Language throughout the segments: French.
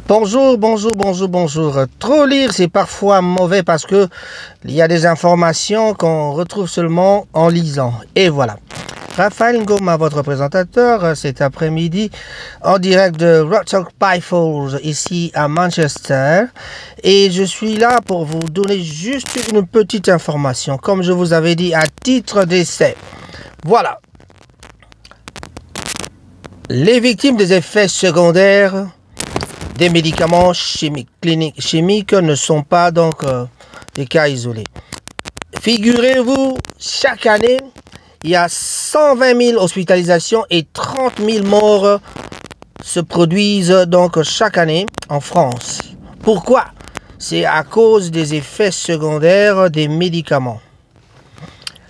Bonjour, bonjour, bonjour, bonjour. Trop lire, c'est parfois mauvais parce que il y a des informations qu'on retrouve seulement en lisant. Et voilà. Raphaël Ngoma, votre présentateur, cet après-midi, en direct de Rocksock Falls, ici à Manchester. Et je suis là pour vous donner juste une petite information, comme je vous avais dit, à titre d'essai. Voilà. Les victimes des effets secondaires des médicaments chimiques ne sont pas donc des cas isolés. Figurez-vous, chaque année, il y a 120 000 hospitalisations et 30 000 morts se produisent donc chaque année en France. Pourquoi? C'est à cause des effets secondaires des médicaments.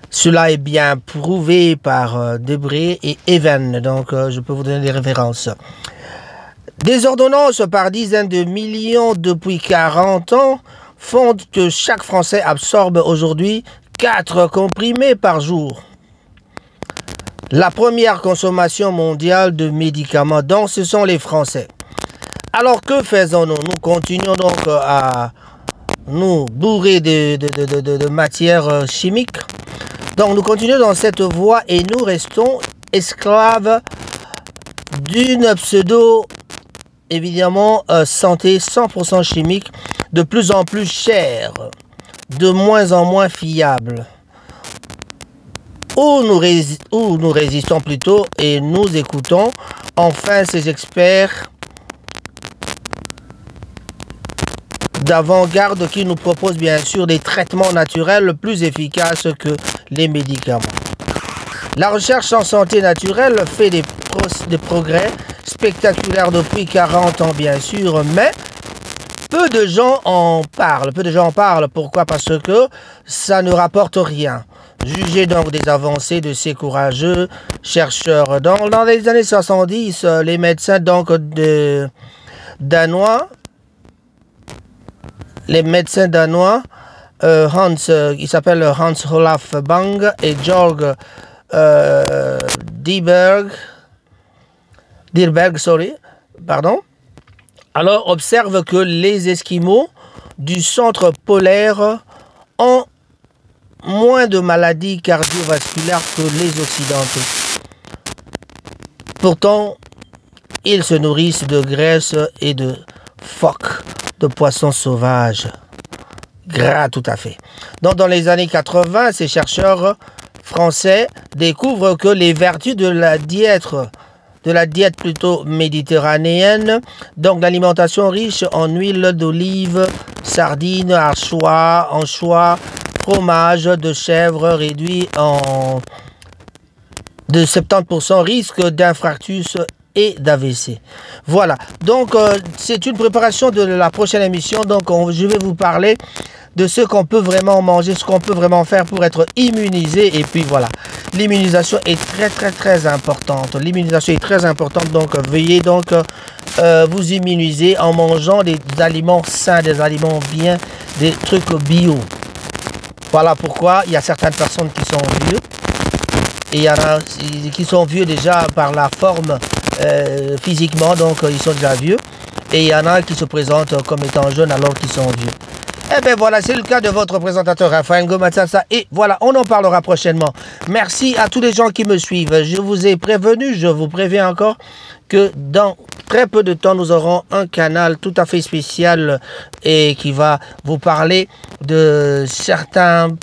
Cela est bien prouvé par Debré et Even, donc je peux vous donner des références. Des ordonnances par dizaines de millions depuis 40 ans font que chaque Français absorbe aujourd'hui 4 comprimés par jour. La première consommation mondiale de médicaments, donc ce sont les Français. Alors que faisons-nous? Nous continuons donc à nous bourrer de matières chimiques. Donc nous continuons dans cette voie et nous restons esclaves d'une pseudo évidemment santé 100% chimique, de plus en plus chère, de moins en moins fiable. Où nous résistons plutôt et nous écoutons enfin ces experts d'avant-garde qui nous proposent bien sûr des traitements naturels plus efficaces que les médicaments. La recherche en santé naturelle fait des progrès spectaculaires depuis 40 ans bien sûr, mais peu de gens en parlent. Pourquoi? Parce que ça ne rapporte rien. Jugez donc des avancées de ces courageux chercheurs. Dans les années 70, les médecins donc danois, Hans, il s'appelle Hans Olaf Bang et Georg Dierberg, alors observe que les Esquimaux du centre polaire ont moins de maladies cardiovasculaires que les Occidentaux. Pourtant, ils se nourrissent de graisse et de phoques, de poissons sauvages. Gras tout à fait. Donc dans les années 80, ces chercheurs français découvrent que les vertus de la diète plutôt méditerranéenne, donc l'alimentation riche en huile d'olive, sardines, anchois, fromage de chèvre réduit de 70% risque d'infarctus et d'AVC. Voilà, donc c'est une préparation de la prochaine émission, donc je vais vous parler de ce qu'on peut vraiment manger, ce qu'on peut vraiment faire pour être immunisé. Et puis voilà, l'immunisation est très importante. L'immunisation est très importante, donc veuillez donc vous immuniser en mangeant des aliments sains, des aliments bien, des trucs bio. Voilà pourquoi il y a certaines personnes qui sont vieux. Et il y en a qui sont vieux déjà par la forme physiquement, donc ils sont déjà vieux. Et il y en a qui se présentent comme étant jeunes alors qu'ils sont vieux. Eh bien voilà, c'est le cas de votre présentateur Raphaël Ngoma. Et voilà, on en parlera prochainement. Merci à tous les gens qui me suivent. Je vous ai prévenu, je vous préviens encore que dans très peu de temps, nous aurons un canal tout à fait spécial et qui va vous parler de certaines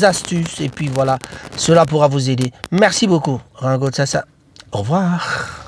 astuces. Et puis voilà, cela pourra vous aider. Merci beaucoup. Rango Tsatsa. Au revoir.